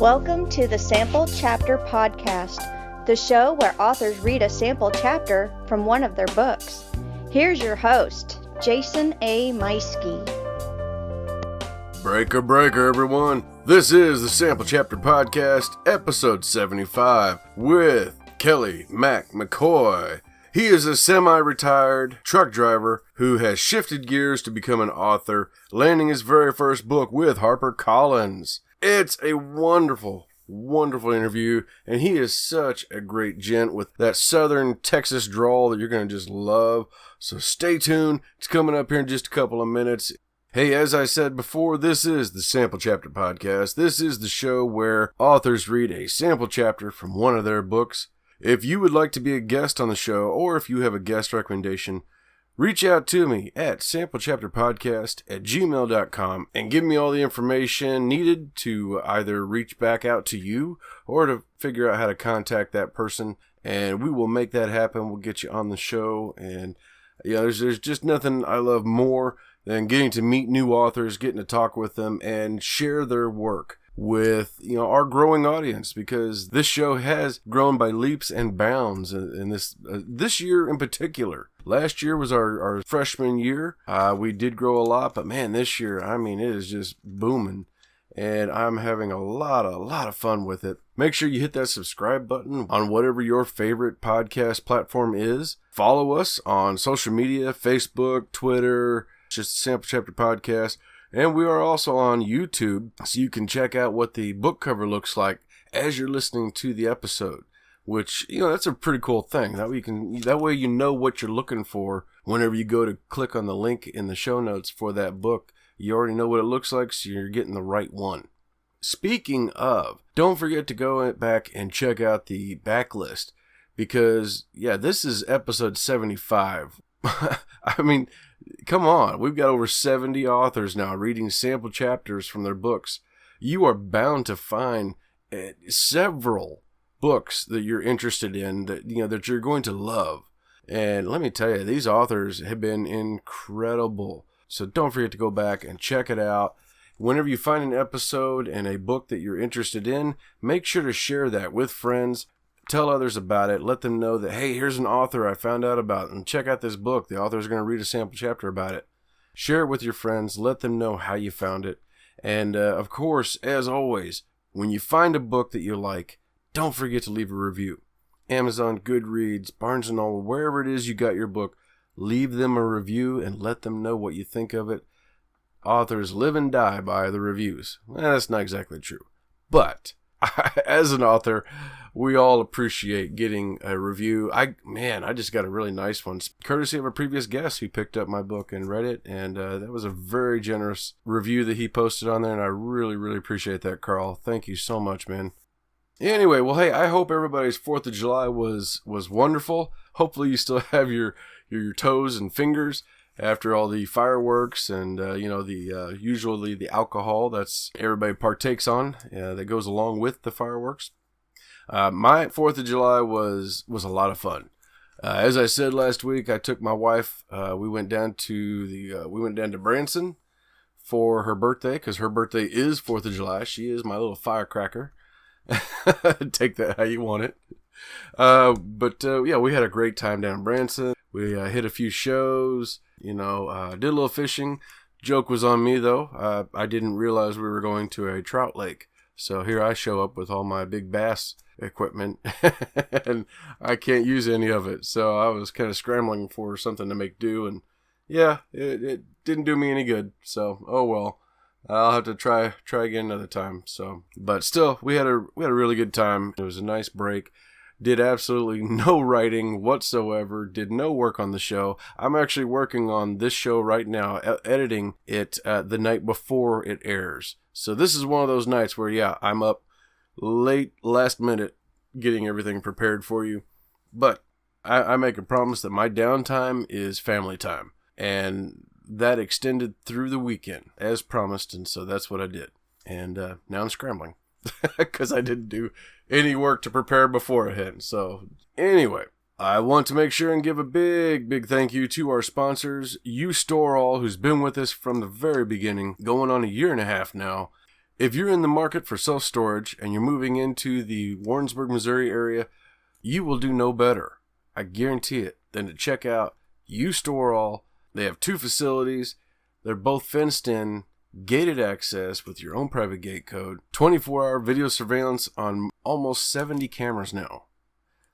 Welcome to the Sample Chapter Podcast, the show where authors read a sample chapter from one of their books. Here's your host, Jason A. Meiske. Breaker, everyone. This is the Sample Chapter Podcast, episode 75, with Kelly Mack McCoy. He is a semi-retired truck driver who has shifted gears to become an author, landing his very first book with HarperCollins. It's a wonderful interview, and he is such a great gent with that southern Texas drawl that you're going to just love. So stay tuned. It's coming up here in just a couple of minutes. Hey, as I said before, this is the Sample Chapter Podcast. This is the show where authors read a sample chapter from one of their books. If you would like to be a guest on the show, or if you have a guest recommendation, reach out to me at samplechapterpodcast@gmail.com and give me all the information needed to either reach back out to you or to figure out how to contact that person, and we will make that happen. We'll get you on the show, and there's just nothing I love more than getting to meet new authors, getting to talk with them, and share their work with our growing audience, because this show has grown by leaps and bounds in this year in particular. Last year was our freshman year. We did grow a lot, but man, this year, it is just booming, and I'm having a lot of fun with it. Make sure you hit that subscribe button on whatever your favorite podcast platform is. Follow us on social media, Facebook, Twitter, just Sample Chapter Podcast. And we are also on YouTube, so you can check out what the book cover looks like as you're listening to the episode, which, that's a pretty cool thing. That way you know what you're looking for whenever you go to click on the link in the show notes for that book. You already know what it looks like, so you're getting the right one. Speaking of, don't forget to go back and check out the backlist, because, this is episode 75. Come on, we've got over 70 authors now reading sample chapters from their books. You are bound to find several books that you're interested in that you're going to love. And let me tell you, these authors have been incredible. So don't forget to go back and check it out. Whenever you find an episode and a book that you're interested in, make sure to share that with friends. Tell others about it. Let them know that, hey, here's an author I found out about, and check out this book. The author's going to read a sample chapter about it. Share it with your friends. Let them know how you found it. And, of course, as always, when you find a book that you like, don't forget to leave a review. Amazon, Goodreads, Barnes & Noble, wherever it is you got your book, leave them a review and let them know what you think of it. Authors live and die by the reviews. Well, that's not exactly true. But as an author, we all appreciate getting a review. I just got a really nice one, courtesy of a previous guest who picked up my book and read it, and that was a very generous review that he posted on there, and I really appreciate that, Carl. Thank you so much, man. Anyway, well, hey, I hope everybody's 4th of July was wonderful. Hopefully you still have your toes and fingers after all the fireworks and, usually the alcohol that's everybody partakes on that goes along with the fireworks. My 4th of July was a lot of fun. As I said last week, I took my wife, we went down to Branson for her birthday, because her birthday is 4th of July. She is my little firecracker. Take that how you want it. We had a great time down in Branson. We hit a few shows, did a little fishing. Joke was on me, though. I didn't realize we were going to a trout lake. So here I show up with all my big bass equipment, and I can't use any of it. So I was kind of scrambling for something to make do, and it didn't do me any good. So, oh well. I'll have to try again another time. So, but still, we had a really good time. It was a nice break. Did absolutely no writing whatsoever. Did no work on the show. I'm actually working on this show right now, editing it the night before it airs. So this is one of those nights where, I'm up late, last minute, getting everything prepared for you. But I make a promise that my downtime is family time. And that extended through the weekend, as promised, and so that's what I did. And now I'm scrambling, because I didn't do any work to prepare beforehand. So anyway, I want to make sure and give a big thank you to our sponsors, U-Stor-All, who's been with us from the very beginning, going on a year and a half now. If you're in the market for self-storage and you're moving into the Warrensburg, Missouri area, you will do no better, I guarantee it, than to check out U-Stor-All. They have 2 facilities. They're both fenced in, gated access with your own private gate code, 24-hour video surveillance on almost 70 cameras now.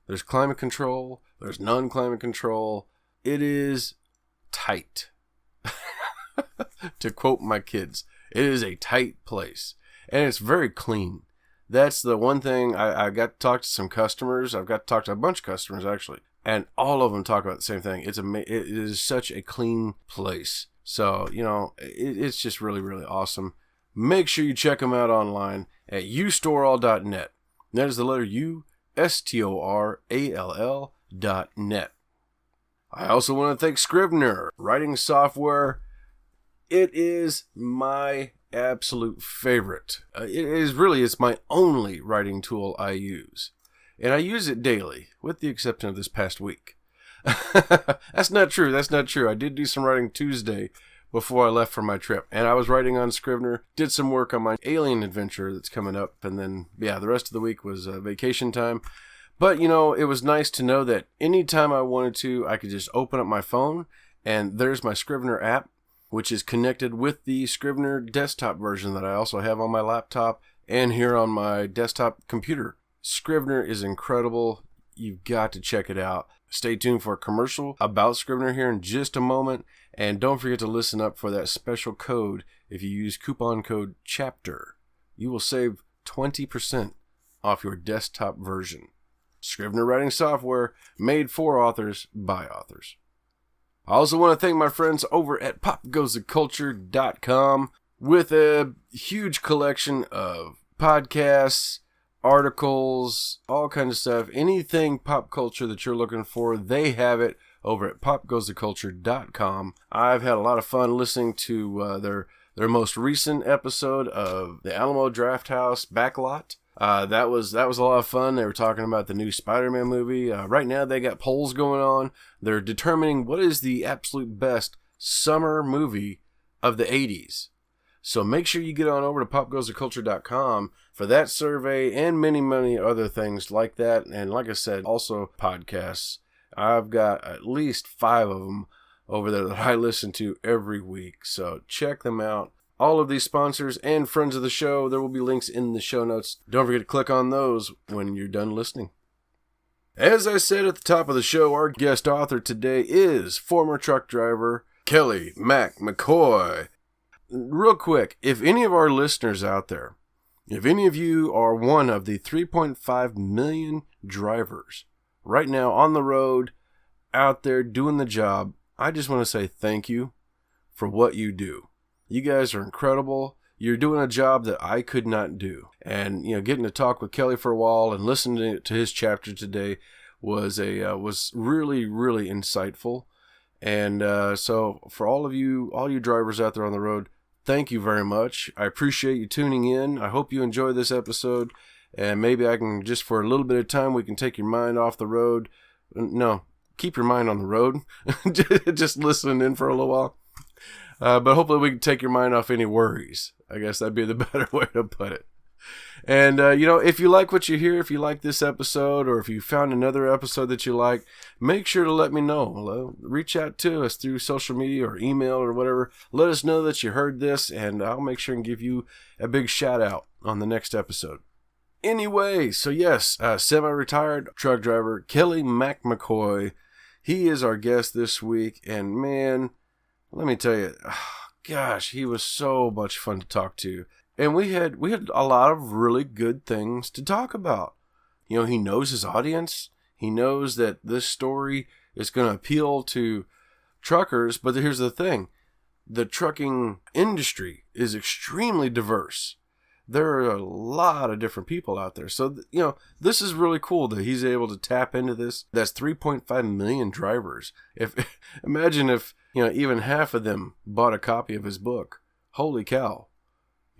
There's climate control. There's non-climate control. It is tight. To quote my kids, it is a tight place. And it's very clean. That's the one thing. I got to talk to some customers. I've got to talk to a bunch of customers, actually. And all of them talk about the same thing. It is such a clean place. So, it's just really, really awesome. Make sure you check them out online at U-Store-All.net. That is the letter U, STORALL.net. I also want to thank Scrivener, writing software. It is my absolute favorite. It's my only writing tool I use. And I use it daily, with the exception of this past week. That's not true. I did do some writing Tuesday before I left for my trip. And I was writing on Scrivener, did some work on my alien adventure that's coming up. And then, the rest of the week was vacation time. But, it was nice to know that anytime I wanted to, I could just open up my phone, and there's my Scrivener app, which is connected with the Scrivener desktop version that I also have on my laptop and here on my desktop computer. Scrivener is incredible. You've got to check it out. Stay tuned for a commercial about Scrivener here in just a moment. And don't forget to listen up for that special code. If you use coupon code CHAPTER, you will save 20% off your desktop version. Scrivener writing software made for authors by authors. I also want to thank my friends over at popgoestheculture.com with a huge collection of podcasts, articles, all kinds of stuff. Anything pop culture that you're looking for, they have it over at popgoestheculture.com. I've had a lot of fun listening to their most recent episode of the Alamo Drafthouse Backlot. That was a lot of fun. They were talking about the new Spider-Man movie. Right now they got polls going on. They're determining what is the absolute best summer movie of the 80s. So make sure you get on over to popgoestheculture.com for that survey and many, many other things like that. And like I said, also podcasts. I've got at least 5 of them over there that I listen to every week. So check them out. All of these sponsors and friends of the show, there will be links in the show notes. Don't forget to click on those when you're done listening. As I said at the top of the show, our guest author today is former truck driver Kelly Mack McCoy. Real quick, if any of our listeners out there, if any of you are one of the 3.5 million drivers right now on the road, out there doing the job, I just want to say thank you for what you do. You guys are incredible. You're doing a job that I could not do. And, getting to talk with Kelly for a while and listening to his chapter today was really, really insightful. And so for all you drivers out there on the road, thank you very much. I appreciate you tuning in. I hope you enjoy this episode. And maybe I can, just for a little bit of time, we can take your mind off the road. No, keep your mind on the road. Just listening in for a little while. But hopefully we can take your mind off any worries. I guess that'd be the better way to put it. And, if you like what you hear, if you like this episode, or if you found another episode that you like, make sure to let me know. Reach out to us through social media or email or whatever. Let us know that you heard this, and I'll make sure and give you a big shout out on the next episode. Anyway, so yes, semi-retired truck driver Kelly Mack McCoy. He is our guest this week, and man, let me tell you, gosh, he was so much fun to talk to. And we had a lot of really good things to talk about. He knows his audience. He knows that this story is going to appeal to truckers. But here's the thing. The trucking industry is extremely diverse. There are a lot of different people out there. So, this is really cool that he's able to tap into this. That's 3.5 million drivers. Imagine if, even half of them bought a copy of his book. Holy cow.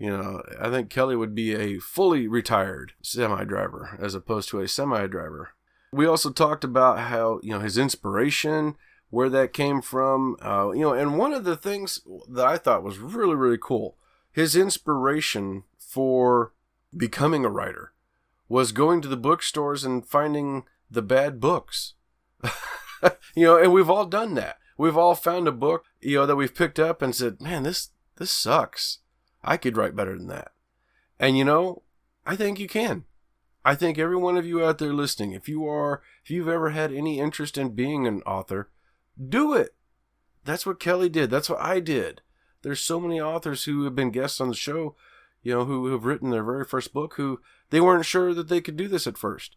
I think Kelly would be a fully retired semi-driver as opposed to a semi-driver. We also talked about how, his inspiration, where that came from, and one of the things that I thought was really, really cool, his inspiration for becoming a writer was going to the bookstores and finding the bad books. And we've all done that. We've all found a book, that we've picked up and said, man, this sucks. I could write better than that. And I think you can. I think every one of you out there listening, if you've ever had any interest in being an author, do it. That's what Kelly did. That's what I did. There's so many authors who have been guests on the show, who have written their very first book, who they weren't sure that they could do this at first.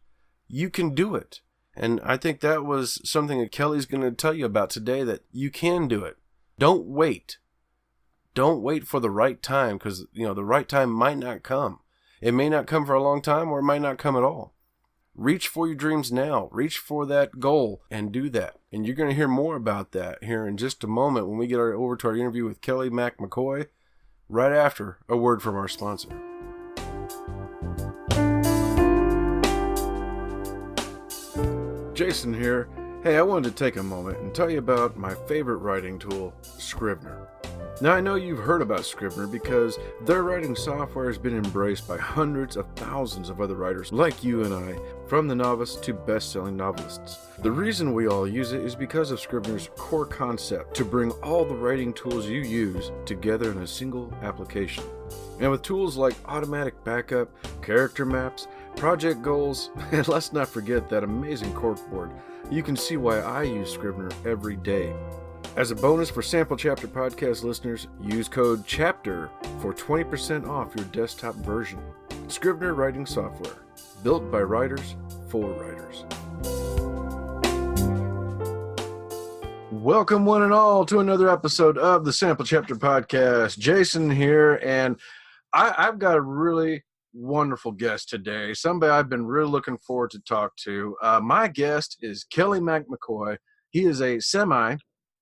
You can do it. And I think that was something that Kelly's going to tell you about today, that you can do it. Don't wait. Don't wait for the right time, because, the right time might not come. It may not come for a long time, or it might not come at all. Reach for your dreams now. Reach for that goal and do that. And you're going to hear more about that here in just a moment when we get over to our interview with Kelly Mack McCoy, right after a word from our sponsor. Jason here. Hey, I wanted to take a moment and tell you about my favorite writing tool, Scrivener. Now, I know you've heard about Scrivener because their writing software has been embraced by hundreds of thousands of other writers like you and I, from the novice to best-selling novelists. The reason we all use it is because of Scrivener's core concept to bring all the writing tools you use together in a single application. And with tools like automatic backup, character maps, project goals, and let's not forget that amazing corkboard, you can see why I use Scrivener every day. As a bonus for Sample Chapter Podcast listeners, use code CHAPTER for 20% off your desktop version. Scrivener writing software, built by writers for writers. Welcome one and all to another episode of the Sample Chapter Podcast. Jason here, and I've got a really wonderful guest today, somebody I've been really looking forward to talk to. My guest is Kelly Mack McCoy. He is a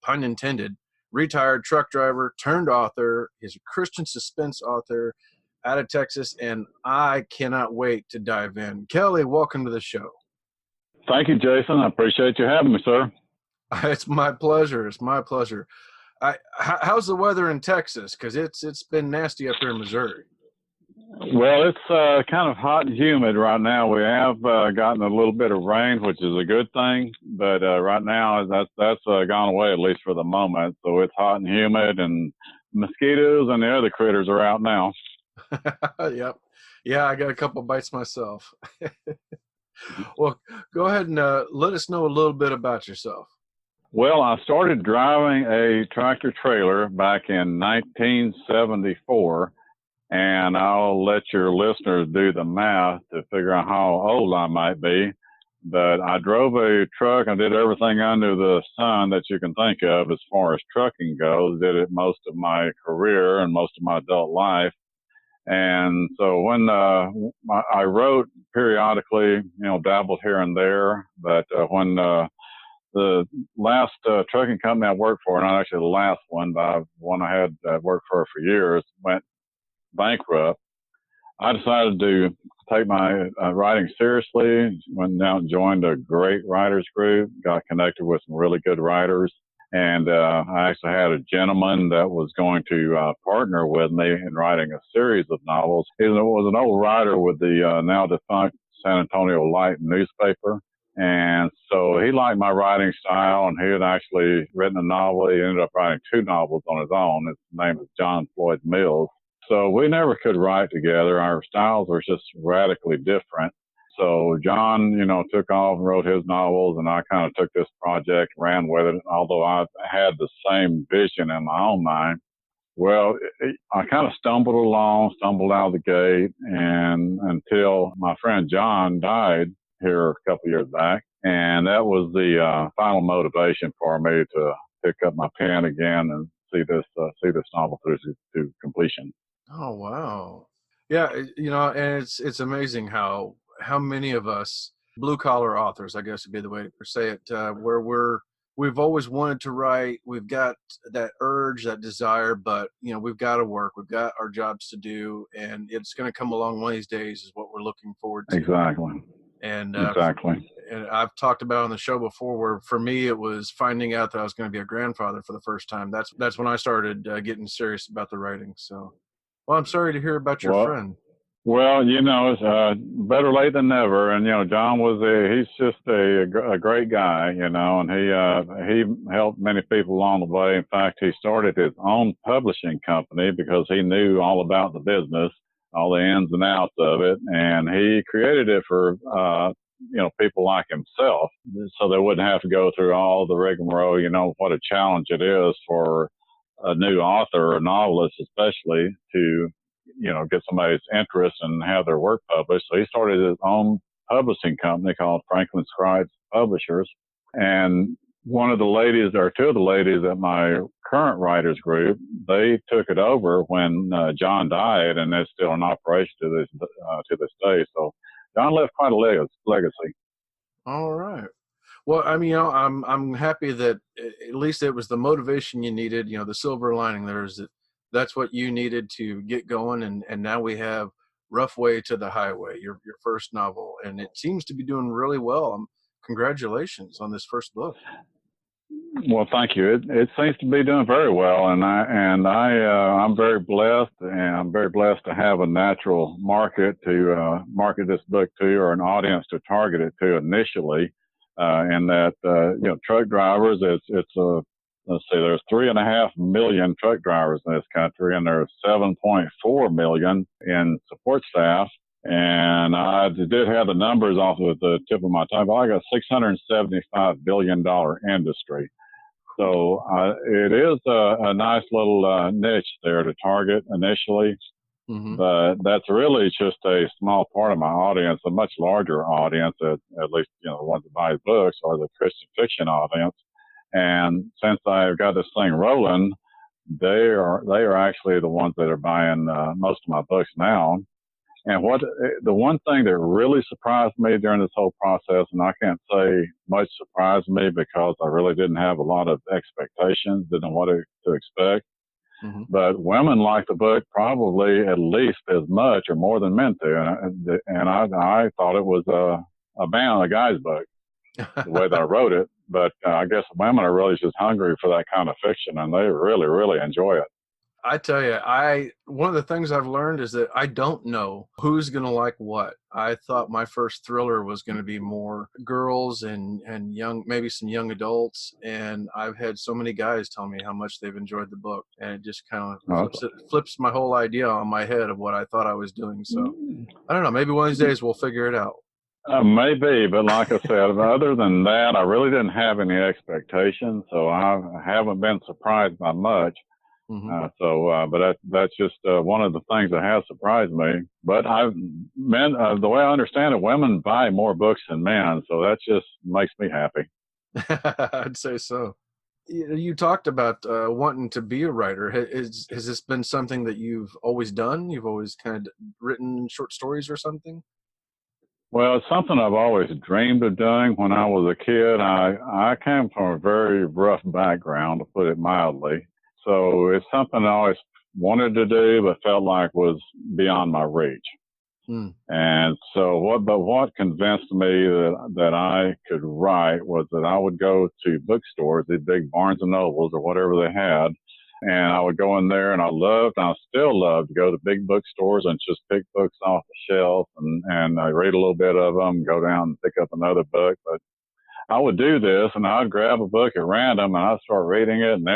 pun intended, retired truck driver turned author. He's a Christian suspense author out of Texas, and I cannot wait to dive in. Kelly, welcome to the show. Thank you, Jason. I appreciate you having me, sir. It's my pleasure. It's my pleasure. How's the weather in Texas? Because it's been nasty up here in Missouri. Well, it's kind of hot and humid right now. We have gotten a little bit of rain, which is a good thing, but right now that's gone away, at least for the moment. So it's hot and humid, and mosquitoes and the other critters are out now. Yep. Yeah, I got a couple bites myself. Well, go ahead and let us know a little bit about yourself. Well, I started driving a tractor trailer back in 1974. And I'll let your listeners do the math to figure out how old I might be. But I drove a truck and did everything under the sun that you can think of as far as trucking goes. Did it most of my career and most of my adult life. And so when I wrote periodically, dabbled here and there. But when the last trucking company I worked for, not actually the last one, but one I had worked for years, went bankrupt, I decided to take my writing seriously. Went out and joined a great writers group, got connected with some really good writers. And I actually had a gentleman that was going to partner with me in writing a series of novels. He was an old writer with the now defunct San Antonio Light newspaper. And so he liked my writing style, and he had actually written a novel. He ended up writing 2 novels on his own. His name is John Floyd Mills. So we never could write together. Our styles were just radically different. So John, took off and wrote his novels, and I kind of took this project, ran with it, although I had the same vision in my own mind. Well, I kind of stumbled out of the gate, and until my friend John died here a couple of years back. And that was the final motivation for me to pick up my pen again and see this novel through to completion. Oh, wow. Yeah, and it's amazing how many of us, blue-collar authors, I guess would be the way to say it, where we've always wanted to write. We've got that urge, that desire, but, we've got to work. We've got our jobs to do, and it's going to come along one of these days is what we're looking forward to. Exactly. And exactly. And I've talked about on the show before where for me it was finding out that I was going to be a grandfather for the first time. That's when I started getting serious about the writing. So, Well, I'm sorry to hear about your Well, friend. well, it's better late than never. And John he's just a great guy, and he helped many people along the way. In fact, he started his own publishing company because he knew all about the business, all the ins and outs of it, and he created it for people like himself, so they wouldn't have to go through all the rigmarole. What a challenge it is for a new author or novelist, especially, to get somebody's interest and have their work published. So he started his own publishing company called Franklin Scribes Publishers. And one of the ladies, or two of the ladies at my current writers group, they took it over when John died, and it's still in operation to this day. So John left quite a legacy. All right. Well, I mean, I'm happy that at least it was the motivation you needed. The silver lining there is that that's what you needed to get going, and now we have Rough Way to the Highway, your first novel, and it seems to be doing really well. Congratulations on this first book. Well, thank you. It seems to be doing very well, and I'm very blessed, and I'm very blessed to have a natural market to market this book to, or an audience to target it to initially. And that truck drivers, let's see, there's 3.5 million truck drivers in this country, and there's 7.4 million in support staff. And I did have the numbers off of the tip of my tongue, but I got $675 billion industry. So it is a nice little niche there to target initially. Mm-hmm. But that's really just a small part of my audience. A much larger audience, at least the ones that buy books, are the Christian fiction audience. And since I've got this thing rolling, they are actually the ones that are buying most of my books now. And the one thing that really surprised me during this whole process, and I can't say much surprised me because I really didn't have a lot of expectations, didn't know what to expect. Mm-hmm. But women like the book probably at least as much or more than men do. And I thought it was a guy's book, the way that I wrote it. But I guess women are really just hungry for that kind of fiction, and they really, really enjoy it. I tell you, one of the things I've learned is that I don't know who's going to like what. I thought my first thriller was going to be more girls and young, maybe some young adults. And I've had so many guys tell me how much they've enjoyed the book. And it just kind of flips my whole idea on my head of what I thought I was doing. So I don't know, maybe one of these days we'll figure it out. Maybe, but like I said, other than that, I really didn't have any expectations. So I haven't been surprised by much. Mm-hmm. But that's just one of the things that has surprised me. But the way I understand it, women buy more books than men, so that just makes me happy. I'd say so. You talked about wanting to be a writer. Has this been something that you've always done? You've always kind of written short stories or something? Well, it's something I've always dreamed of doing. When I was a kid, I came from a very rough background, to put it mildly. So it's something I always wanted to do, but felt like was beyond my reach. And so what convinced me that I could write was that I would go to bookstores, these big Barnes and Nobles or whatever they had, and I would go in there, and I still love to go to big bookstores and just pick books off the shelf and I read a little bit of them, go down and pick up another book. But I would do this, and I'd grab a book at random, and I'd start reading it, and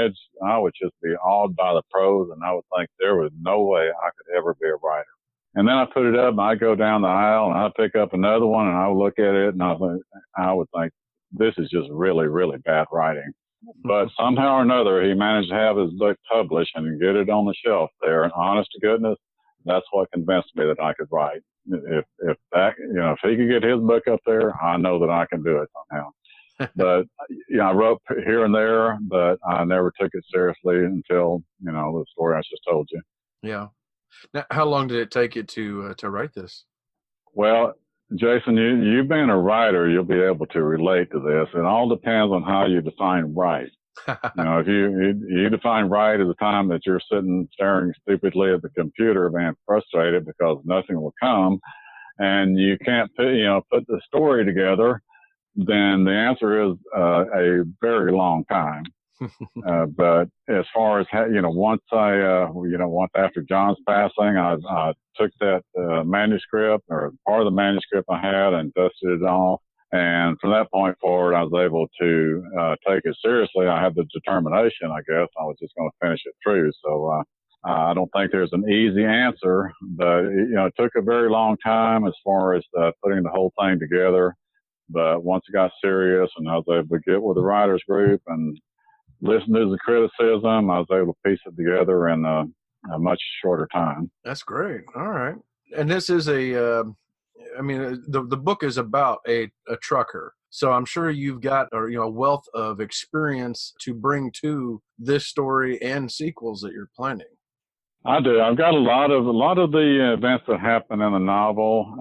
I would just be awed by the prose, and I would think there was no way I could ever be a writer. And then I put it up, and I'd go down the aisle, and I'd pick up another one, and I would look at it, and I would think, this is just really, really bad writing. But somehow or another, he managed to have his book published and get it on the shelf there, and honest to goodness, that's what convinced me that I could write. If he could get his book up there, I know that I can do it somehow. But I wrote here and there, but I never took it seriously until the story I just told you. Yeah. Now, how long did it take you to write this? Well, Jason, you being a writer, you'll be able to relate to this. It all depends on how you define right. If you define right as a time that you're sitting staring stupidly at the computer, being frustrated because nothing will come, and you can't put the story together, then the answer is a very long time. But as far as, once once after John's passing, I took that manuscript, or part of the manuscript I had, and dusted it off. And from that point forward, I was able to take it seriously. I had the determination, I guess. I was just going to finish it through. So I don't think there's an easy answer, but it took a very long time as far as putting the whole thing together. But once it got serious and I was able to get with the writers group and listen to the criticism, I was able to piece it together in a much shorter time. That's great. All right. And this is the book is about a trucker. So I'm sure you've got a wealth of experience to bring to this story and sequels that you're planning. I do. I've got a lot of the events that happen in the novel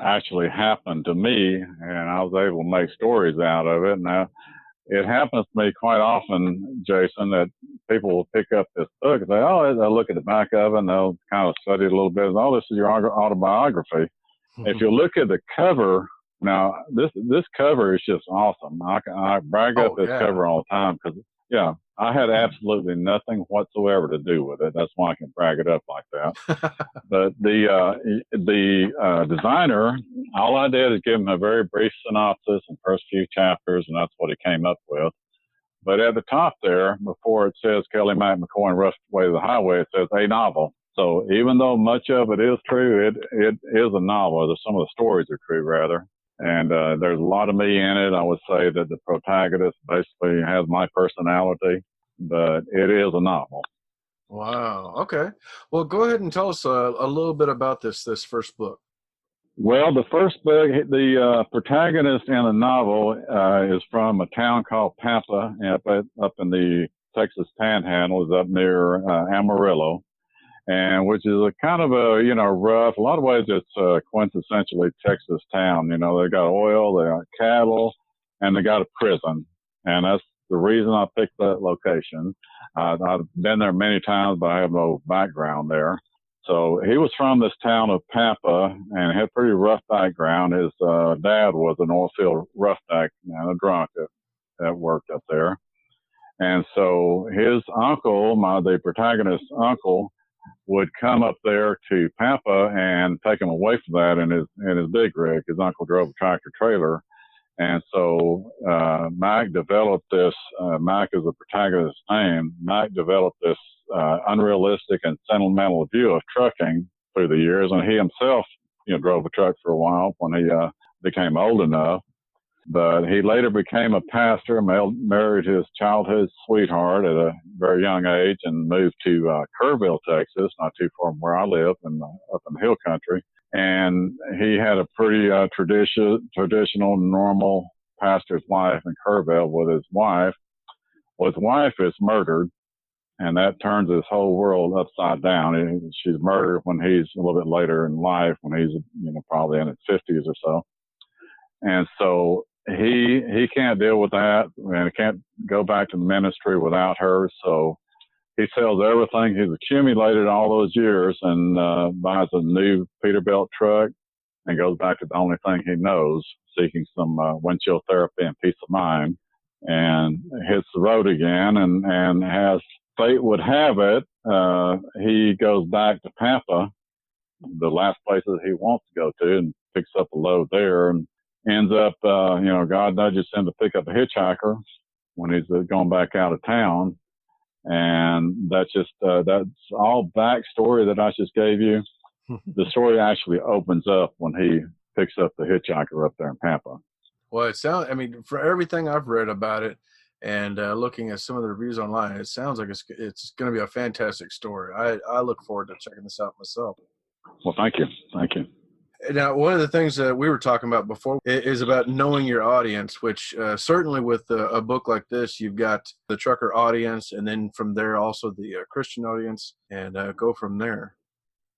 actually happened to me, and I was able to make stories out of it. Now, it happens to me quite often, Jason, that people will pick up this book and say, they'll look at the back of it and they'll kind of study it a little bit. Oh, this is your autobiography. If you look at the cover, now this cover is just awesome. I brag up this cover all the time because, I had absolutely nothing whatsoever to do with it. That's why I can brag it up like that. But the designer, all I did is give him a very brief synopsis and first few chapters, and that's what he came up with. But at the top there, before it says Kelly Mack McCoy and Rough Way to the Highway, it says a novel. So even though much of it is true, it is a novel. Some of the stories are true, rather. And there's a lot of me in it. I would say that the protagonist basically has my personality, but it is a novel. Wow. Okay. Well, go ahead and tell us a little bit about this first book. Well, the first book, the protagonist in the novel is from a town called Pampa up in the Texas Panhandle, is up near Amarillo. And which is a kind of rough, a lot of ways it's quintessentially Texas town. They got oil, they got cattle, and they got a prison. And that's the reason I picked that location. I've been there many times, but I have no background there. So he was from this town of Pampa and had a pretty rough background. His dad was an oil field roughneck and a drunk that worked up there. And so his uncle, the protagonist's uncle, would come up there to Pampa and take him away from that in his big rig. His uncle drove a tractor trailer. And so Mack developed this, Mack is the protagonist's name, Mack developed this unrealistic and sentimental view of trucking through the years. And he himself, drove a truck for a while when he became old enough. But he later became a pastor, married his childhood sweetheart at a very young age, and moved to Kerrville, Texas, not too far from where I live, up in the hill country. And he had a pretty traditional, normal pastor's life in Kerrville with his wife. Well, his wife is murdered, and that turns his whole world upside down. She's murdered when he's a little bit later in life, when he's probably in his 50s or so. And so he can't deal with that, and can't go back to the ministry without her. So he sells everything he's accumulated all those years and buys a new Peterbilt truck and goes back to the only thing he knows, seeking some windshield therapy and peace of mind, and hits the road again. And as fate would have it, he goes back to Pampa, the last places he wants to go to, and picks up a load there, and ends up, God nudges him to pick up a hitchhiker when he's going back out of town. And that's all backstory that I just gave you. The story actually opens up when he picks up the hitchhiker up there in Pampa. Well, for everything I've read about it and looking at some of the reviews online, it sounds like it's going to be a fantastic story. I look forward to checking this out myself. Well, thank you. Thank you. Now, one of the things that we were talking about before is about knowing your audience, which certainly with a book like this, you've got the trucker audience, and then from there also the Christian audience, and go from there.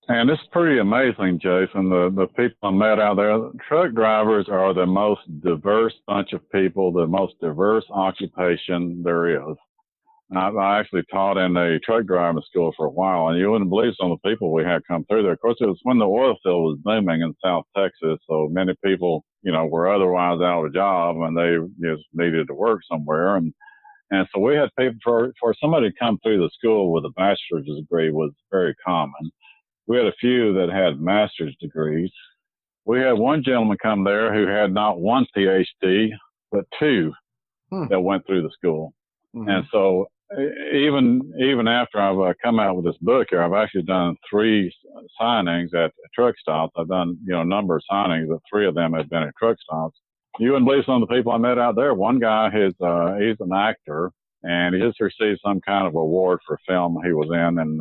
And it's pretty amazing, Jason, the people I met out there. Truck drivers are the most diverse bunch of people, the most diverse occupation there is. I actually taught in a truck driving school for a while, and you wouldn't believe some of the people we had come through there. Of course, it was when the oil field was booming in South Texas, so many people, were otherwise out of a job, and they just needed to work somewhere. And And so we had people, for somebody to come through the school with a bachelor's degree was very common. We had a few that had master's degrees. We had one gentleman come there who had not one PhD, but two that went through the school. Mm-hmm. And so even after I've come out with this book here, I've actually done 3 signings at truck stops. I've done, a number of signings, but 3 of them have been at truck stops. You wouldn't believe some of the people I met out there. One guy, he's an actor, and he just received some kind of award for a film he was in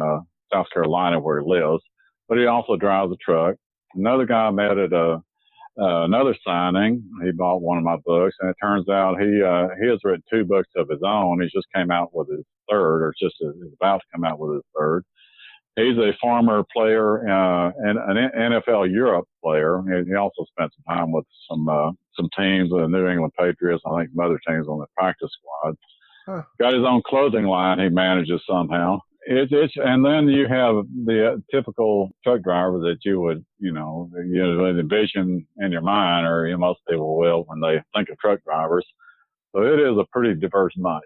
South Carolina where he lives, but he also drives a truck. Another guy I met at another signing, he bought one of my books, and it turns out he has written 2 books of his own. He's just came out with his third, or is about to come out with his third. He's a former player and an NFL Europe player. He also spent some time with some teams, the New England Patriots, I think some other teams on the practice squad. Huh. Got his own clothing line he manages somehow. And then you have the typical truck driver that you would envision in your mind, or most people will when they think of truck drivers. So it is a pretty diverse bunch.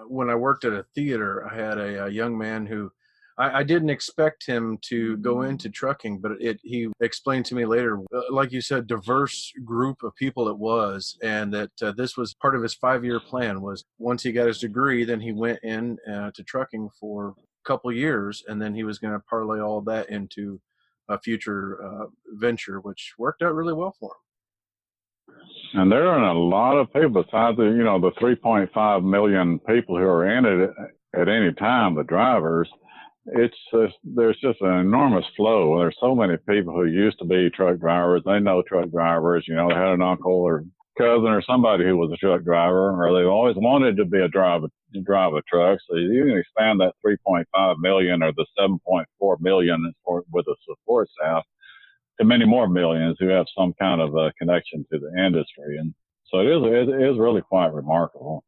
When I worked at a theater, I had a young man who I didn't expect him to go into trucking, but he explained to me later, like you said, diverse group of people it was, and that this was part of his 5-year plan. Was once he got his degree, then he went in to trucking for a couple years, and then he was going to parlay all of that into a future venture, which worked out really well for him. And there are a lot of people besides the 3.5 million people who are in it at any time, the drivers. There's just an enormous flow. There's so many people who used to be truck drivers. They know truck drivers. They had an uncle or cousin or somebody who was a truck driver, or they've always wanted to be drive a truck. So you can expand that 3.5 million or the 7.4 million with the support staff to many more millions who have some kind of a connection to the industry. And so it is really quite remarkable.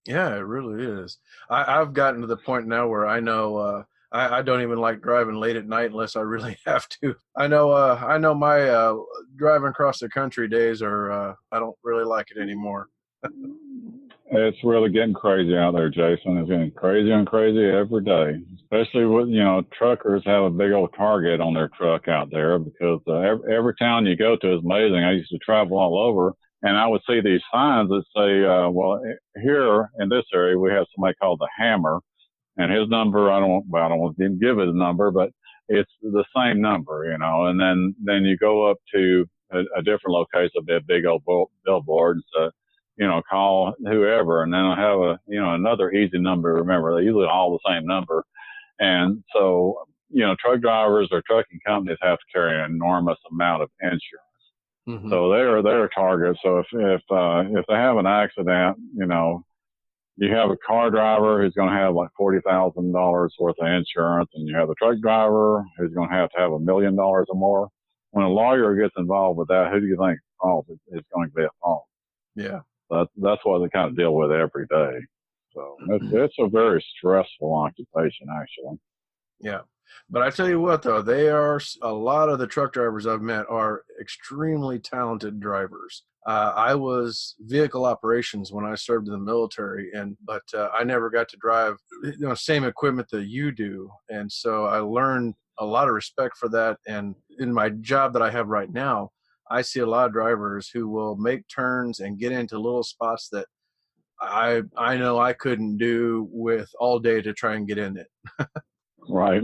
Yeah, it really is. I've gotten to the point now where I know I don't even like driving late at night unless I really have to. I know my driving across the country days are I don't really like it anymore. It's really getting crazy out there, Jason. It's getting crazier and crazier every day. Especially with truckers have a big old target on their truck out there because every town you go to is amazing. I used to travel all over, and I would see these signs that say, well, here in this area we have somebody called the Hammer. And his number, I don't want to even give his number, but it's the same number, and then you go up to a different location, it'll be a big old billboard, and so, call whoever, and then I'll have another easy number. Remember, they're usually all the same number. And so, truck drivers or trucking companies have to carry an enormous amount of insurance. Mm-hmm. So they're targets. So if they have an accident, you have a car driver who's going to have like $40,000 worth of insurance, and you have a truck driver who's going to have $1 million or more. When a lawyer gets involved with that, who do you think is going to be at fault? Yeah. That's what they kind of deal with every day. So it's a very stressful occupation, actually. Yeah. But I tell you what, though, a lot of the truck drivers I've met are extremely talented drivers. I was vehicle operations when I served in the military, but I never got to drive same equipment that you do. And so I learned a lot of respect for that. And in my job that I have right now, I see a lot of drivers who will make turns and get into little spots that I know I couldn't do with all day to try and get in it. Right.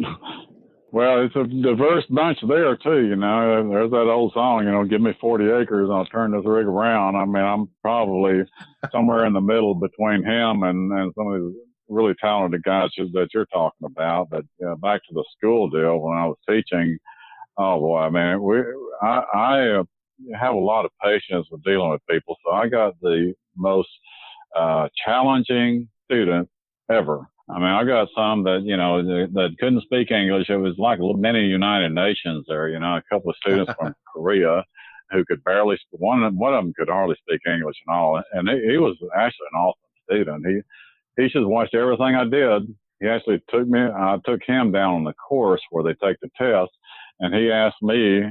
Well, it's a diverse bunch there, too, There's that old song, give me 40 acres and I'll turn this rig around. I mean, I'm probably somewhere in the middle between him and some of these really talented guys that you're talking about. But back to the school deal, when I was teaching, oh, boy, I mean, I have a lot of patience with dealing with people. So I got the most challenging student ever. I mean, I got some that, that couldn't speak English. It was like a mini United Nations there, a couple of students from Korea who could barely, one of them could hardly speak English and all. And he was actually an awesome student. He just watched everything I did. He actually I took him down on the course where they take the test, and he asked me,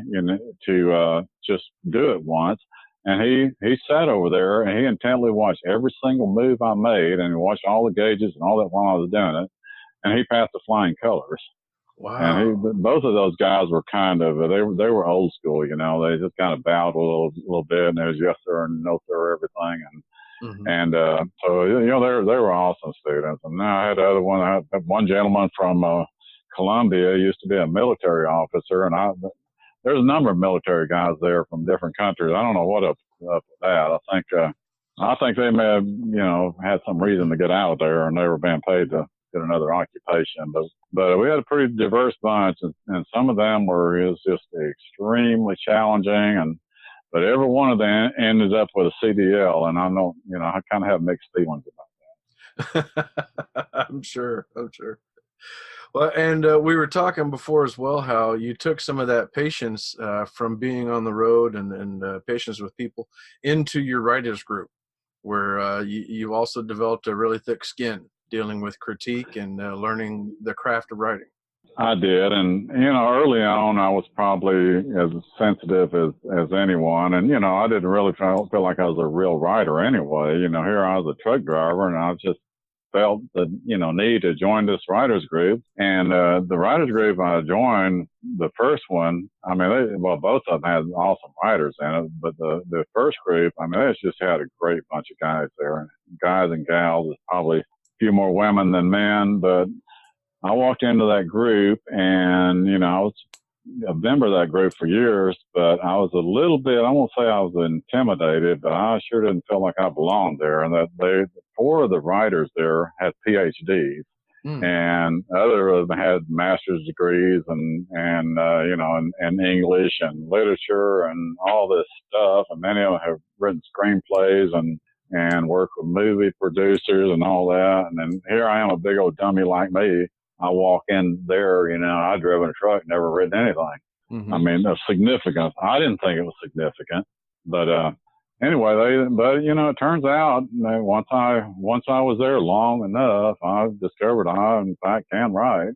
to just do it once. And he sat over there and he intently watched every single move I made, and he watched all the gauges and all that while I was doing it. And he passed the flying colors. Wow. And both of those guys were kind of, they were old school, you know, they just kind of bowed a little bit, and it was yes sir and no sir, everything. So, you know, they were awesome students. And now I had one gentleman from, Columbia, used to be a military officer, and there's a number of military guys there from different countries. I don't know what up with that. I think they may have, you know, had some reason to get out of there, and they were being paid to get another occupation. But we had a pretty diverse bunch, and some of them is just extremely challenging, but every one of them ended up with a CDL, and I know, you know, I kind of have mixed feelings about that. I'm sure. Well, and we were talking before as well how you took some of that patience from being on the road and patience with people into your writers group, where you also developed a really thick skin dealing with critique and learning the craft of writing. I did, and you know, early on I was probably as sensitive as anyone, and you know, I didn't really feel like I was a real writer anyway. You know, here I was a truck driver, and I just felt the, you know, need to join this writers group. And the writers group I joined, the first one, I mean, both of them had awesome writers in it, but the first group, I mean, they just had a great bunch of guys there, guys and gals. There's probably a few more women than men, but I walked into that group, and you know, I was a member of that group for years, but I was a little bit, I won't say I was intimidated, but I sure didn't feel like I belonged there. And that four of the writers there had PhDs, and other of them had master's degrees and you know, and English and literature and all this stuff. And many of them have written screenplays and worked with movie producers and all that. And then here I am, a big old dummy like me. I walk in there, you know, I'd driven a truck, never written anything. I mean, of significance. I didn't think it was significant, but anyway, but you know, it turns out once I was there long enough, I discovered I, in fact, can write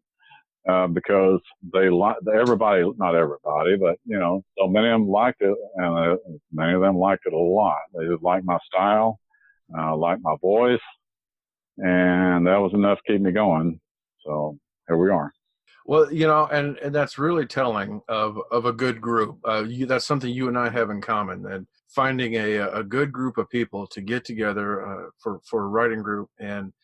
because everybody, not everybody, but you know, so many of them liked it, and many of them liked it a lot. They just liked my style, liked my voice, and that was enough to keep me going. So here we are. Well, you know, and that's really telling of a good group. That's something you and I have in common, that finding a good group of people to get together for a writing group, and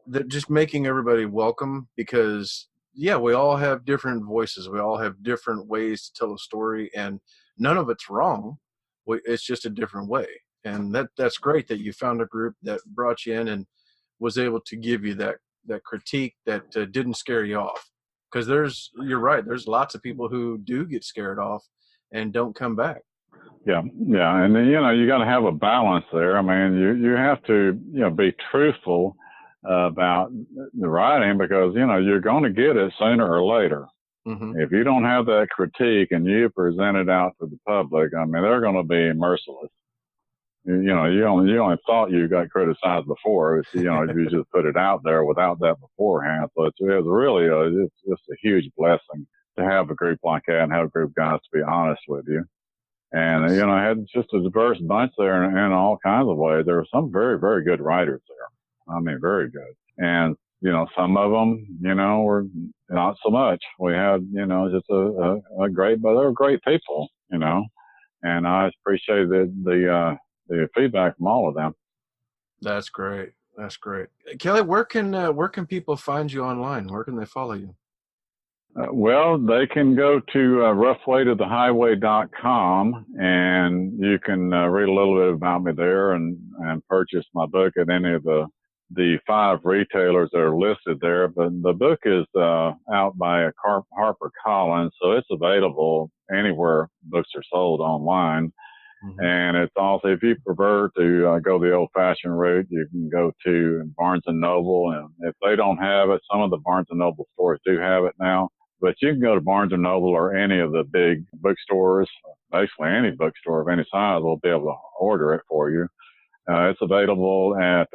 that just making everybody welcome, because, yeah, we all have different voices. We all have different ways to tell a story, and none of it's wrong. It's just a different way. And that's great that you found a group that brought you in and was able to give you that critique that didn't scare you off. Because you're right, there's lots of people who do get scared off and don't come back. Yeah. And then, you know, you got to have a balance there. I mean, you have to, you know, be truthful about the writing, because, you know, you're going to get it sooner or later. If you don't have that critique and you present it out to the public, I mean, they're going to be merciless. You know, you only thought you got criticized before. You know, you just put it out there without that beforehand. So it's really it's just a huge blessing to have a group like that and have a group of guys to be honest with you. And you know, I had just a diverse bunch there in all kinds of ways. There were some very, very good writers there. I mean, very good. And you know, some of them, you know, were not so much. We had, you know, just a great, but they were great people, you know. And I appreciated the feedback from all of them. That's great. Kelly, where can people find you online? Where can they follow you? Well, they can go to roughwaytothehighway.com, and you can read a little bit about me there and purchase my book at any of the 5 retailers that are listed there. But the book is out by HarperCollins, so it's available anywhere books are sold online. And it's also, if you prefer to go the old-fashioned route, you can go to Barnes & Noble. And if they don't have it, some of the Barnes & Noble stores do have it now. But you can go to Barnes & Noble or any of the big bookstores. Basically, any bookstore of any size will be able to order it for you. It's available at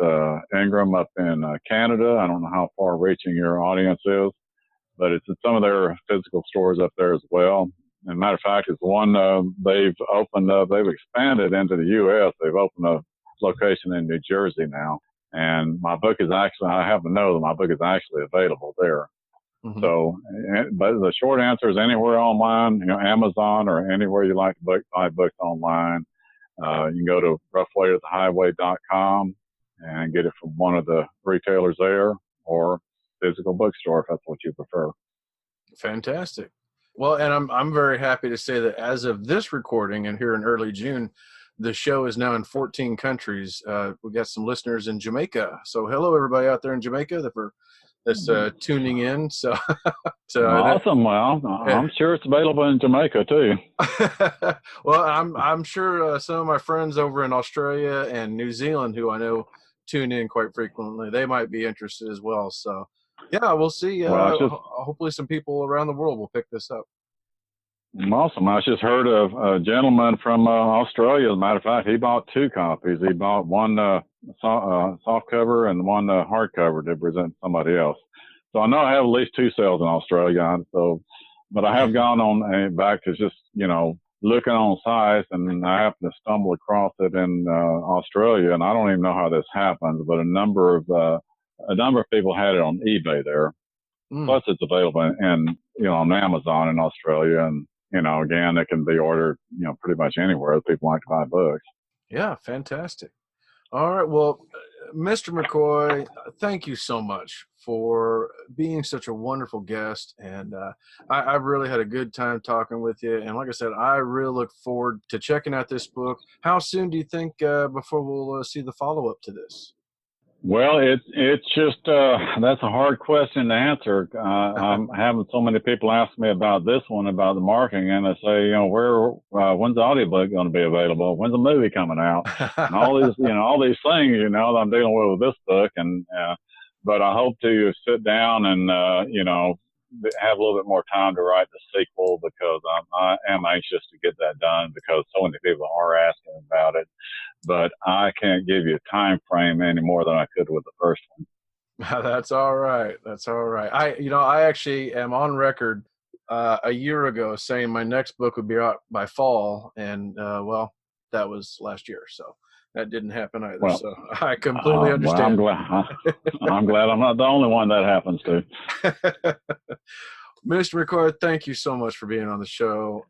Ingram up in Canada. I don't know how far-reaching your audience is, but it's in some of their physical stores up there as well. As a matter of fact, it's one they've opened up. They've expanded into the U.S. They've opened a location in New Jersey now. And my book is actually, I happen to know that my book is actually available there. Mm-hmm. So, but the short answer is anywhere online, Amazon or anywhere you like to buy books online. You can go to roughwaytothehighway.com and get it from one of the retailers there, or physical bookstore if that's what you prefer. Fantastic. Well, and I'm very happy to say that as of this recording and here in early June, the show is now in 14 countries. We got some listeners in Jamaica. So hello, everybody out there in Jamaica that's tuning in. So, awesome. Well, I'm sure it's available in Jamaica too. Well, I'm sure some of my friends over in Australia and New Zealand, who I know tune in quite frequently, they might be interested as well. So yeah, we'll see. Hopefully some people around the world will pick this up. Awesome. I just heard of a gentleman from Australia. As a matter of fact, he bought 2 copies. He bought one soft cover and one hardcover to present somebody else. So I know I have at least 2 sales in Australia. So, but I have gone on back to just, looking on sites, and I happened to stumble across it in Australia, and I don't even know how this happens, but a number of people had it on eBay there. Plus it's available on Amazon in Australia, and again, it can be ordered, pretty much anywhere that people like to buy books. Yeah, fantastic. All right. Well, Mr. McCoy, thank you so much for being such a wonderful guest. And I really had a good time talking with you. And like I said, I really look forward to checking out this book. How soon do you think before we'll see the follow-up to this? Well, it's just that's a hard question to answer. I'm having so many people ask me about this one, about the marketing, and I say, when's the audiobook going to be available? When's the movie coming out? And all these, all these things, that I'm dealing with this book, and but I hope to sit down and have a little bit more time to write the sequel, because I am anxious to get that done, because so many people are asking about it. But I can't give you a time frame any more than I could with the first one. That's all right. That's all right. I actually am on record a year ago saying my next book would be out by fall, and that was last year, so that didn't happen either. Well, so I completely understand. Well, I'm glad I'm not the only one that happens to. Mr. McCoy, thank you so much for being on the show.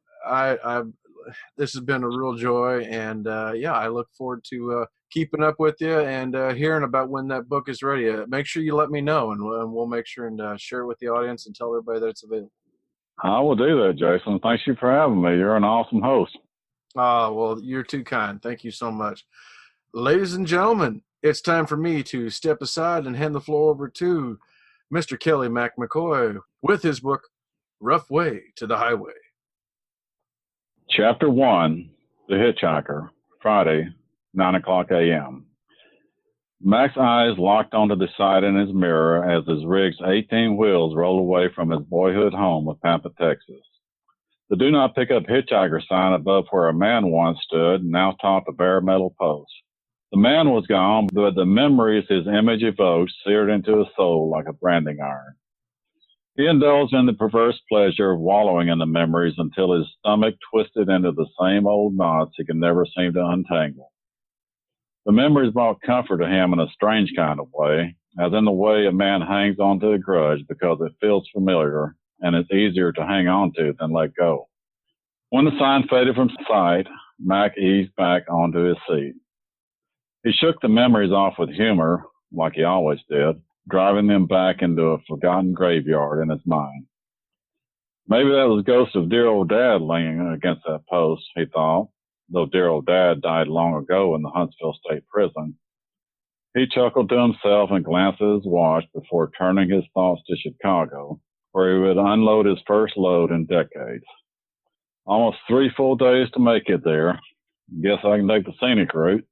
This has been a real joy, and I look forward to keeping up with you and hearing about when that book is ready. Make sure you let me know, and we'll make sure and share it with the audience and tell everybody that it's available. I will do that, Jason. Thank you for having me. You're an awesome host. Well, you're too kind. Thank you so much. Ladies and gentlemen, it's time for me to step aside and hand the floor over to Mr. Kelly Mack McCoy with his book, Rough Way to the Highway. Chapter 1, The Hitchhiker, Friday, 9:00 a.m. Mac's eyes locked onto the sight in his mirror as his rig's 18 wheels rolled away from his boyhood home of Pampa, Texas. The Do Not Pick Up Hitchhiker sign above where a man once stood now topped a bare metal post. The man was gone, but the memories his image evoked seared into his soul like a branding iron. He indulged in the perverse pleasure of wallowing in the memories until his stomach twisted into the same old knots he could never seem to untangle. The memories brought comfort to him in a strange kind of way, as in the way a man hangs onto a grudge because it feels familiar and it's easier to hang on to than let go. When the sign faded from sight, Mac eased back onto his seat. He shook the memories off with humor, like he always did, driving them back into a forgotten graveyard in his mind. Maybe that was the ghost of dear old Dad leaning against that post, he thought, though dear old Dad died long ago in the Huntsville State Prison. He chuckled to himself and glanced at his watch before turning his thoughts to Chicago, where he would unload his first load in decades. Almost 3 full days to make it there. Guess I can take the scenic route.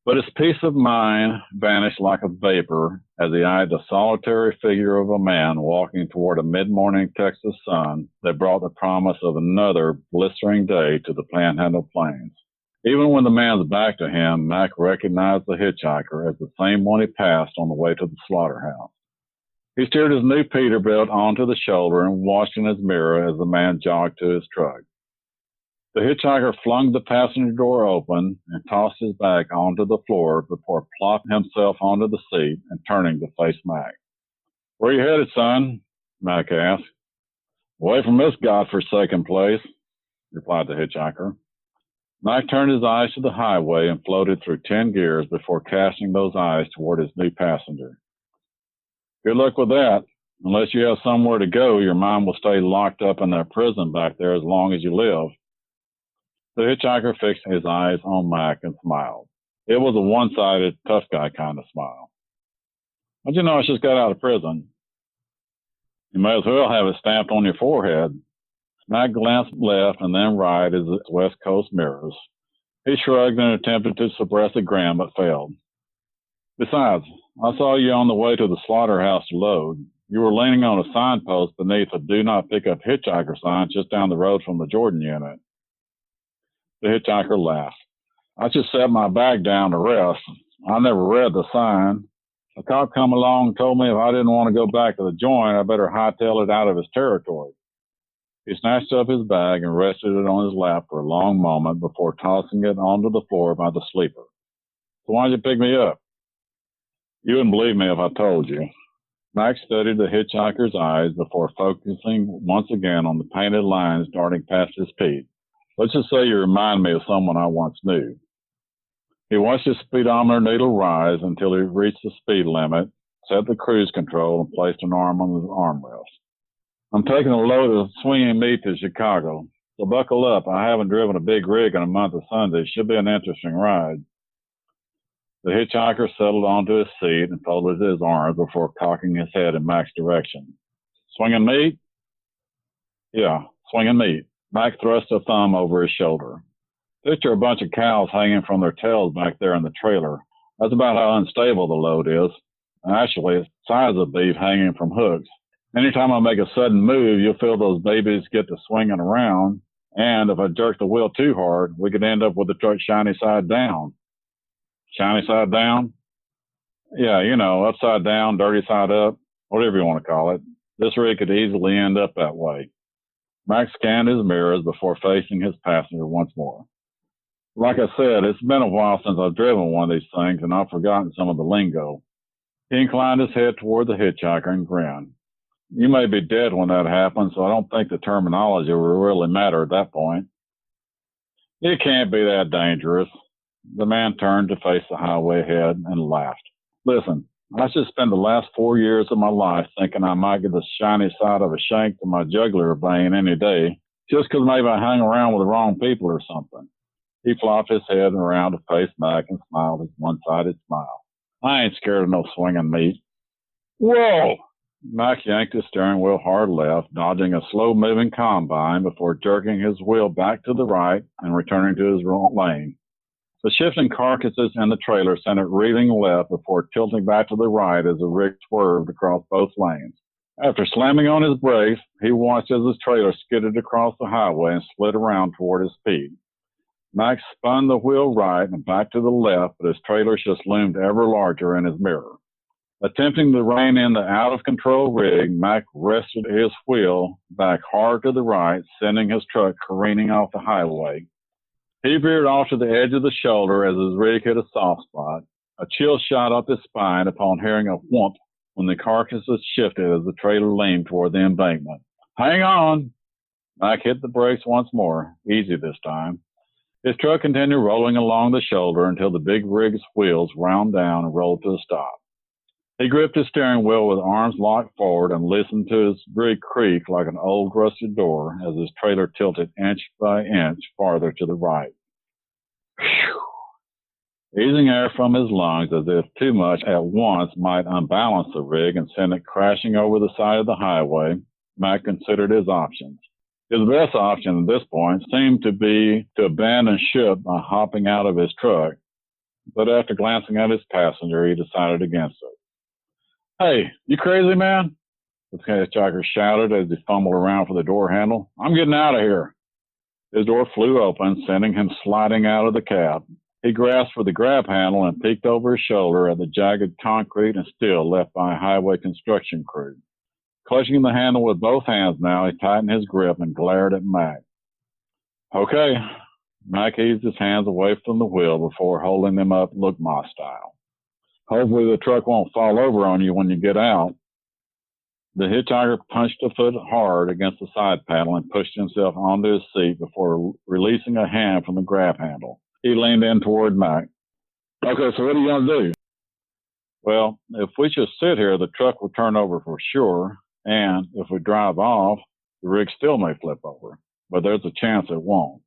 But his peace of mind vanished like a vapor as he eyed the solitary figure of a man walking toward a mid-morning Texas sun that brought the promise of another blistering day to the Panhandle Plains. Even when the man's back to him, Mac recognized the hitchhiker as the same one he passed on the way to the slaughterhouse. He steered his new Peterbilt onto the shoulder and watched in his mirror as the man jogged to his truck. The hitchhiker flung the passenger door open and tossed his bag onto the floor before plopping himself onto the seat and turning to face Mack. "Where you headed, son?" Mack asked. "Away from this godforsaken place," replied the hitchhiker. Mack turned his eyes to the highway and floated through 10 gears before casting those eyes toward his new passenger. "Good luck with that. Unless you have somewhere to go, your mind will stay locked up in that prison back there as long as you live." The hitchhiker fixed his eyes on Mack and smiled. It was a one-sided, tough guy kind of smile. "How'd you know I just got out of prison?" "You may as well have it stamped on your forehead." Mack glanced left and then right as the West Coast mirrors. He shrugged and attempted to suppress a grin, but failed. "Besides, I saw you on the way to the slaughterhouse to load. You were leaning on a signpost beneath a do not pick up hitchhiker sign just down the road from the Jordan unit." The hitchhiker laughed. "I just set my bag down to rest. I never read the sign. A cop come along and told me if I didn't want to go back to the joint, I better hightail it out of his territory." He snatched up his bag and rested it on his lap for a long moment before tossing it onto the floor by the sleeper. "So why'd you pick me up?" "You wouldn't believe me if I told you." Mack studied the hitchhiker's eyes before focusing once again on the painted lines darting past his feet. "Let's just say you remind me of someone I once knew." He watched his speedometer needle rise until he reached the speed limit, set the cruise control, and placed an arm on his armrest. "I'm taking a load of swinging meat to Chicago, so buckle up. I haven't driven a big rig in a month of Sundays. Should be an interesting ride." The hitchhiker settled onto his seat and folded his arms before cocking his head in Mack's direction. "Swinging meat?" "Yeah, swinging meat." Mack thrust a thumb over his shoulder. "Picture a bunch of cows hanging from their tails back there in the trailer. That's about how unstable the load is. Actually, it's size of beef hanging from hooks. Anytime I make a sudden move, you'll feel those babies get to swinging around. And if I jerk the wheel too hard, we could end up with the truck shiny side down." "Shiny side down?" "Yeah, you know, upside down, dirty side up, whatever you want to call it. This rig could easily end up that way." Mack scanned his mirrors before facing his passenger once more. "Like I said, it's been a while since I've driven one of these things, and I've forgotten some of the lingo." He inclined his head toward the hitchhiker and grinned. "You may be dead when that happens, so I don't think the terminology will really matter at that point." "It can't be that dangerous." The man turned to face the highway ahead and laughed. "Listen, I just spent the last 4 years of my life thinking I might get the shiny side of a shank to my jugular vein any day, just 'cause maybe I hung around with the wrong people or something." He flopped his head around to face Mack and smiled his one-sided smile. "I ain't scared of no swinging meat." "Whoa!" Mack yanked his steering wheel hard left, dodging a slow-moving combine before jerking his wheel back to the right and returning to his wrong lane. The shifting carcasses in the trailer sent it reeling left before tilting back to the right as the rig swerved across both lanes. After slamming on his brakes, he watched as his trailer skidded across the highway and slid around toward his feet. Mack spun the wheel right and back to the left, but his trailer just loomed ever larger in his mirror. Attempting to rein in the out-of-control rig, Mack rested his wheel back hard to the right, sending his truck careening off the highway. He veered off to the edge of the shoulder as his rig hit a soft spot. A chill shot up his spine upon hearing a whoomp when the carcasses shifted as the trailer leaned toward the embankment. "Hang on!" Mack hit the brakes once more, easy this time. His truck continued rolling along the shoulder until the big rig's wheels wound down and rolled to a stop. He gripped his steering wheel with arms locked forward and listened to his rig creak like an old rusted door as his trailer tilted inch by inch farther to the right. Whew. Easing air from his lungs as if too much at once might unbalance the rig and send it crashing over the side of the highway, Mack considered his options. His best option at this point seemed to be to abandon ship by hopping out of his truck, but after glancing at his passenger, he decided against it. "Hey, you crazy, man?" the hitchhiker shouted as he fumbled around for the door handle. "I'm getting out of here." His door flew open, sending him sliding out of the cab. He grasped for the grab handle and peeked over his shoulder at the jagged concrete and steel left by a highway construction crew. Clutching the handle with both hands now, he tightened his grip and glared at Mack. Okay. Mack eased his hands away from the wheel before holding them up Look-Ma style. Hopefully the truck won't fall over on you when you get out. The hitchhiker punched a foot hard against the side panel and pushed himself onto his seat before releasing a hand from the grab handle. He leaned in toward Mack. Okay, so what are you going to do? Well, if we just sit here, the truck will turn over for sure. And if we drive off, the rig still may flip over. But there's a chance it won't.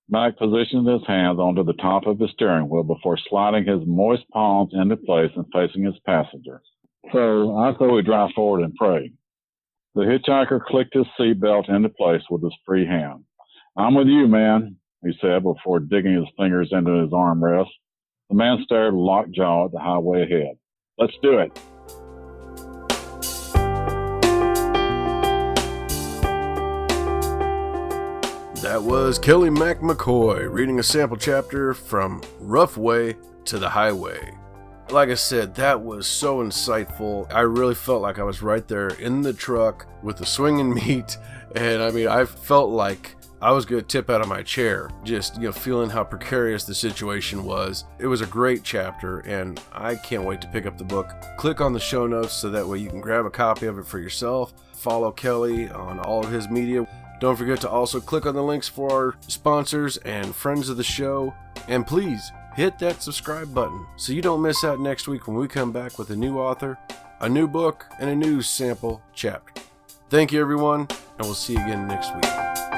Mack positioned his hands onto the top of his steering wheel before sliding his moist palms into place and facing his passenger. So I thought we drive forward and pray. The hitchhiker clicked his seatbelt into place with his free hand. I'm with you, man, he said before digging his fingers into his armrest. The man stared lockjaw at the highway ahead. Let's do it. That was Kelly Mack McCoy reading a sample chapter from Rough Way to the Highway. Like I said, that was so insightful. I really felt like I was right there in the truck with the swinging meat. And I mean, I felt like I was going to tip out of my chair, just, feeling how precarious the situation was. It was a great chapter, and I can't wait to pick up the book. Click on the show notes so that way you can grab a copy of it for yourself. Follow Kelly on all of his media. Don't forget to also click on the links for our sponsors and friends of the show. And please hit that subscribe button so you don't miss out next week when we come back with a new author, a new book, and a new sample chapter. Thank you, everyone, and we'll see you again next week.